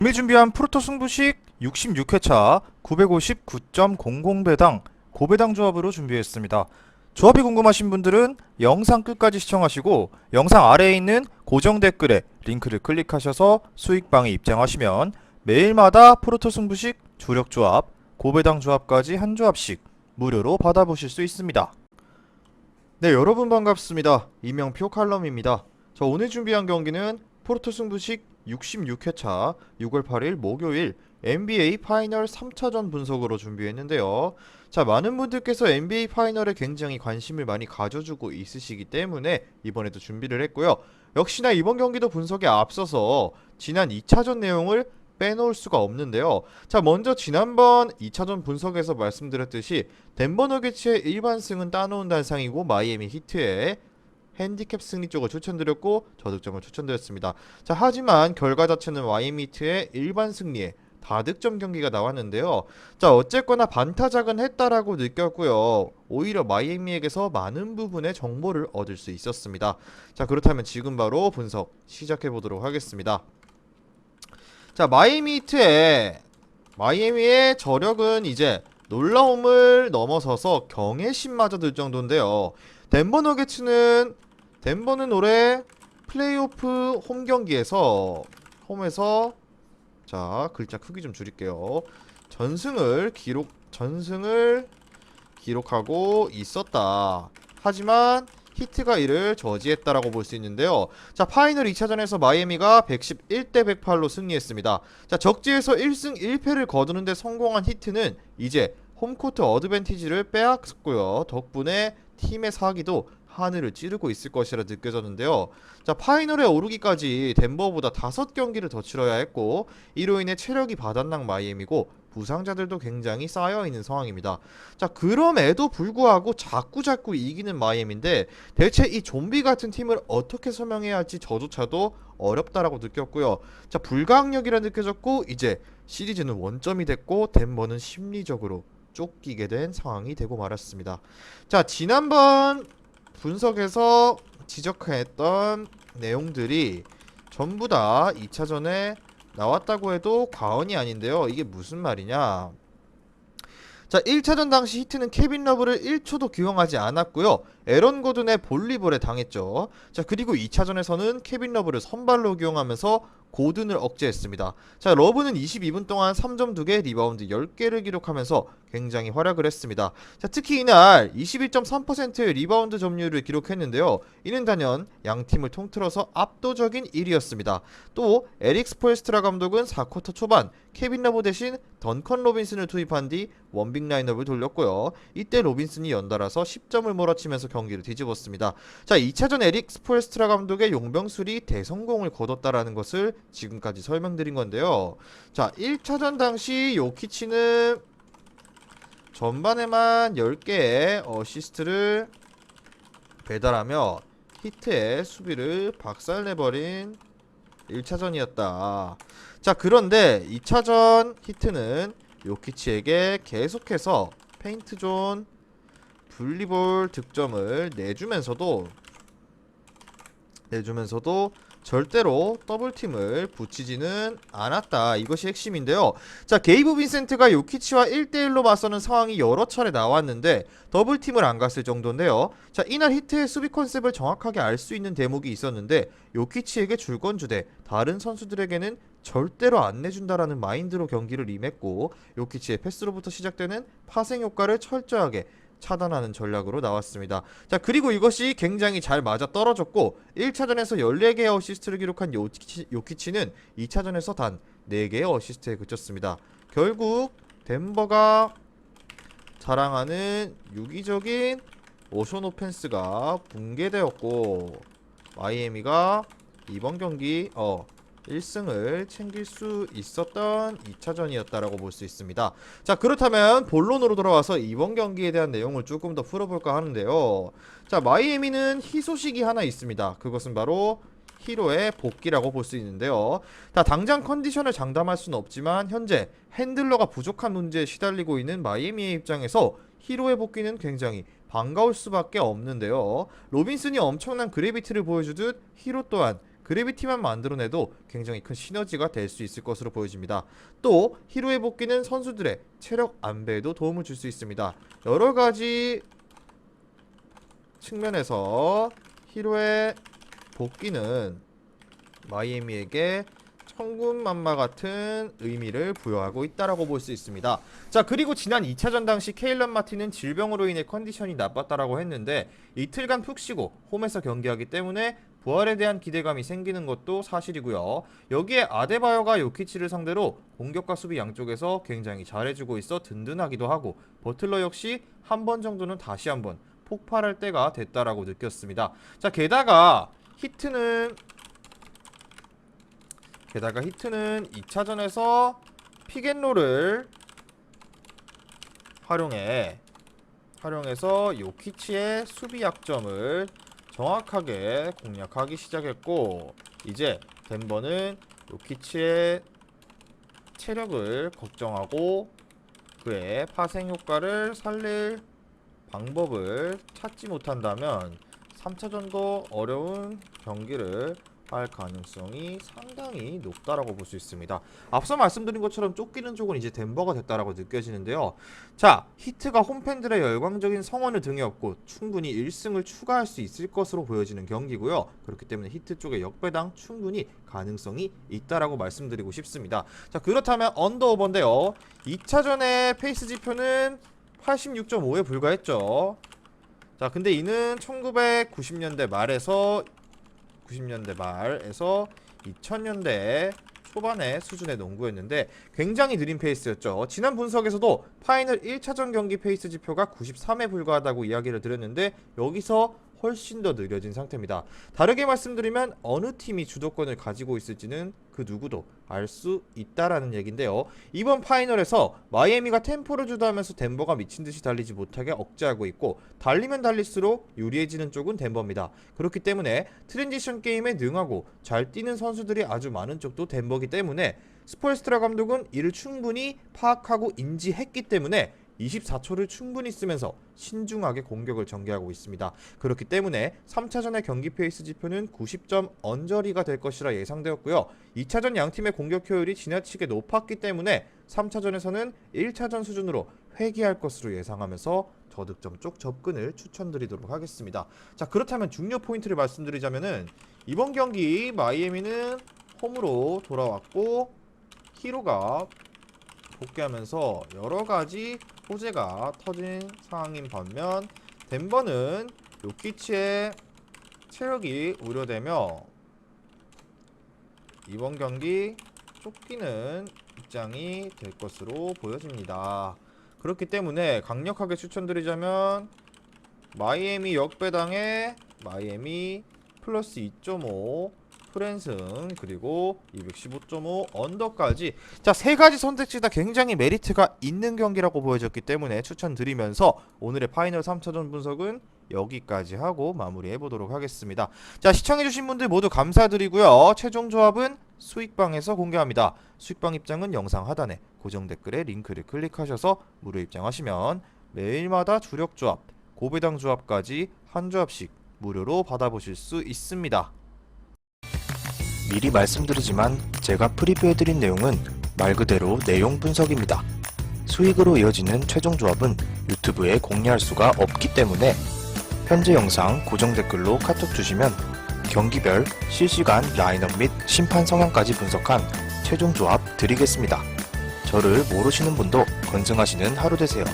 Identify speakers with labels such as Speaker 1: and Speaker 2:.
Speaker 1: 이미 준비한 프로토 승부식 66회차 959.00배당 고배당 조합으로 준비했습니다. 조합이 궁금하신 분들은 영상 끝까지 시청하시고 영상 아래에 있는 고정 댓글에 링크를 클릭하셔서 수익방에 입장하시면 매일마다 프로토 승부식 주력 조합, 고배당 조합까지 한 조합씩 무료로 받아보실 수 있습니다. 네, 여러분 반갑습니다. 이명표 칼럼입니다. 자, 오늘 준비한 경기는 프로토 승부식 66회차 6월 8일 목요일 NBA 파이널 3차전 분석으로 준비했는데요. 자, 많은 분들께서 NBA 파이널에 굉장히 관심을 많이 가져주고 있으시기 때문에 이번에도 준비를 했고요. 역시나 이번 경기도 분석에 앞서서 지난 2차전 내용을 빼놓을 수가 없는데요. 자, 먼저 지난번 2차전 분석에서 말씀드렸듯이 덴버 너게츠의 일반승은 따놓은 단상이고 마이애미 히트의 핸디캡 승리 쪽을 추천드렸고 저득점을 추천드렸습니다. 자, 하지만 결과 자체는 마이애미 히트의 일반 승리에 다득점 경기가 나왔는데요. 자, 어쨌거나 반타작은 했다라고 느꼈고요. 오히려 마이애미에게서 많은 부분의 정보를 얻을 수 있었습니다. 자, 그렇다면 지금 바로 분석 시작해 보도록 하겠습니다. 자, 마이애미의 저력은 이제 놀라움을 넘어서서 경외심마저 들 정도인데요. 덴버는 올해 플레이오프 홈 경기에서 홈에서 자, 글자 크기 좀 줄일게요. 전승을 기록하고 있었다. 하지만 히트가 이를 저지했다라고 볼 수 있는데요. 자, 파이널 2차전에서 마이애미가 111대 108로 승리했습니다. 자, 적지에서 1승 1패를 거두는데 성공한 히트는 이제 홈코트 어드밴티지를 빼앗고요. 덕분에 팀의 사기도 하늘을 찌르고 있을 것이라 느껴졌는데요. 자, 파이널에 오르기까지 덴버보다 5경기를 더 치러야 했고 이로 인해 체력이 바닥난 마이애미고 부상자들도 굉장히 쌓여있는 상황입니다. 자, 그럼에도 불구하고 자꾸 이기는 마이애미인데 대체 이 좀비 같은 팀을 어떻게 설명해야 할지 저조차도 어렵다라고 느꼈고요. 자, 불가항력이라 느껴졌고 이제 시리즈는 원점이 됐고 덴버는 심리적으로 쫓기게 된 상황이 되고 말았습니다. 자, 지난번 분석에서 지적했던 내용들이 전부 다 2차전에 나왔다고 해도 과언이 아닌데요. 이게 무슨 말이냐? 자, 1차전 당시 히트는 케빈 러브를 1초도 기용하지 않았고요. 에런 고든의 볼리볼에 당했죠. 자, 그리고 2차전에서는 케빈 러브를 선발로 기용하면서 고든을 억제했습니다. 자, 러브는 22분 동안 3점 2개, 리바운드 10개를 기록하면서 굉장히 활약을 했습니다. 자, 특히 이날 21.3%의 리바운드 점유율을 기록했는데요. 이는 단연 양팀을 통틀어서 압도적인 1위였습니다. 또 에릭 스포엘스트라 감독은 4쿼터 초반 케빈 러브 대신 던컨 로빈슨을 투입한 뒤 원빅 라인업을 돌렸고요. 이때 로빈슨이 연달아서 10점을 몰아치면서 경기를 뒤집었습니다. 자, 2차전 에릭 스포엘스트라 감독의 용병술이 대성공을 거뒀다라는 것을 지금까지 설명드린 건데요. 자, 1차전 당시 요키치는 전반에만 10개의 어시스트를 배달하며 히트의 수비를 박살내버린 1차전이었다. 자, 그런데 2차전 히트는 요키치에게 계속해서 페인트존 분리볼 득점을 내주면서도 절대로 더블팀을 붙이지는 않았다. 이것이 핵심인데요. 자, 게이브 빈센트가 요키치와 1대1로 맞서는 상황이 여러 차례 나왔는데 더블팀을 안 갔을 정도인데요. 자, 이날 히트의 수비 컨셉을 정확하게 알 수 있는 대목이 있었는데 요키치에게 줄 건 주되 다른 선수들에게는 절대로 안 내준다라는 마인드로 경기를 임했고 요키치의 패스로부터 시작되는 파생 효과를 철저하게 차단하는 전략으로 나왔습니다. 자, 그리고 이것이 굉장히 잘 맞아 떨어졌고 1차전에서 14개의 어시스트를 기록한 요키치는 2차전에서 단 4개의 어시스트에 그쳤습니다. 결국 덴버가 자랑하는 유기적인 모션 오펜스가 붕괴되었고 마이애미가 이번 경기 1승을 챙길 수 있었던 2차전이었다라고 볼 수 있습니다. 자, 그렇다면 본론으로 돌아와서 이번 경기에 대한 내용을 조금 더 풀어볼까 하는데요. 자, 마이애미는 희소식이 하나 있습니다. 그것은 바로 히로의 복귀라고 볼 수 있는데요. 당장 컨디션을 장담할 수는 없지만 현재 핸들러가 부족한 문제에 시달리고 있는 마이애미의 입장에서 히로의 복귀는 굉장히 반가울 수밖에 없는데요. 로빈슨이 엄청난 그래비티를 보여주듯 히로 또한 그래비티만 만들어내도 굉장히 큰 시너지가 될 수 있을 것으로 보여집니다. 또 히로의 복귀는 선수들의 체력 안배에도 도움을 줄 수 있습니다. 여러가지 측면에서 히로의 복귀는 마이애미에게 천군만마 같은 의미를 부여하고 있다라고 볼 수 있습니다. 자, 그리고 지난 2차전 당시 케일런 마틴은 질병으로 인해 컨디션이 나빴다라고 했는데 이틀간 푹 쉬고 홈에서 경기하기 때문에 부활에 대한 기대감이 생기는 것도 사실이고요. 여기에 아데바요가 요키치를 상대로 공격과 수비 양쪽에서 굉장히 잘해주고 있어 든든하기도 하고, 버틀러 역시 한 번 정도는 다시 한번 폭발할 때가 됐다라고 느꼈습니다. 자, 게다가 히트는 2차전에서 픽앤롤을 활용해서 요키치의 수비 약점을 정확하게 공략하기 시작했고, 이제 덴버는 요키치의 체력을 걱정하고 그의 파생 효과를 살릴 방법을 찾지 못한다면 3차전도 어려운 경기를 할 가능성이 상당히 높다라고 볼 수 있습니다. 앞서 말씀드린 것처럼 쫓기는 쪽은 이제 덴버가 됐다라고 느껴지는데요. 자, 히트가 홈팬들의 열광적인 성원을 등에 업고 충분히 1승을 추가할 수 있을 것으로 보여지는 경기고요. 그렇기 때문에 히트 쪽의 역배당 충분히 가능성이 있다라고 말씀드리고 싶습니다. 자, 그렇다면 언더오버인데요. 2차전의 페이스 지표는 86.5에 불과했죠. 자, 근데 이는 1990년대 말에서 2000년대 초반의 수준의 농구였는데 굉장히 느린 페이스였죠. 지난 분석에서도 파이널 1차전 경기 페이스 지표가 93에 불과하다고 이야기를 드렸는데 여기서 훨씬 더 느려진 상태입니다. 다르게 말씀드리면 어느 팀이 주도권을 가지고 있을지는 그 누구도 알 수 있다라는 얘긴데요. 이번 파이널에서 마이애미가 템포를 주도하면서 덴버가 미친듯이 달리지 못하게 억제하고 있고, 달리면 달릴수록 유리해지는 쪽은 덴버입니다. 그렇기 때문에 트랜지션 게임에 능하고 잘 뛰는 선수들이 아주 많은 쪽도 덴버이기 때문에 스포엘스트라 감독은 이를 충분히 파악하고 인지했기 때문에 24초를 충분히 쓰면서 신중하게 공격을 전개하고 있습니다. 그렇기 때문에 3차전의 경기 페이스 지표는 90점 언저리가 될 것이라 예상되었고요. 2차전 양팀의 공격 효율이 지나치게 높았기 때문에 3차전에서는 1차전 수준으로 회귀할 것으로 예상하면서 저득점 쪽 접근을 추천드리도록 하겠습니다. 자, 그렇다면 중요 포인트를 말씀드리자면은 이번 경기 마이애미는 홈으로 돌아왔고 히로가 복귀하면서 여러가지 호재가 터진 상황인 반면 덴버는 요키치의 체력이 우려되며 이번 경기 쫓기는 입장이 될 것으로 보여집니다. 그렇기 때문에 강력하게 추천드리자면 마이애미 역배당에 마이애미 플러스 2.5 프랜승 그리고 215.5 언더까지, 자, 세 가지 선택지 다 굉장히 메리트가 있는 경기라고 보여졌기 때문에 추천드리면서 오늘의 파이널 3차전 분석은 여기까지 하고 마무리해보도록 하겠습니다. 자, 시청해주신 분들 모두 감사드리고요. 최종 조합은 수익방에서 공개합니다. 수익방 입장은 영상 하단에 고정 댓글에 링크를 클릭하셔서 무료 입장하시면 매일마다 주력 조합, 고배당 조합까지 한 조합씩 무료로 받아보실 수 있습니다.
Speaker 2: 미리 말씀드리지만 제가 프리뷰해드린 내용은 말 그대로 내용 분석입니다. 수익으로 이어지는 최종 조합은 유튜브에 공개할 수가 없기 때문에 현재 영상 고정 댓글로 카톡 주시면 경기별 실시간 라인업 및 심판 성향까지 분석한 최종 조합 드리겠습니다. 저를 모르시는 분도 건승하시는 하루 되세요.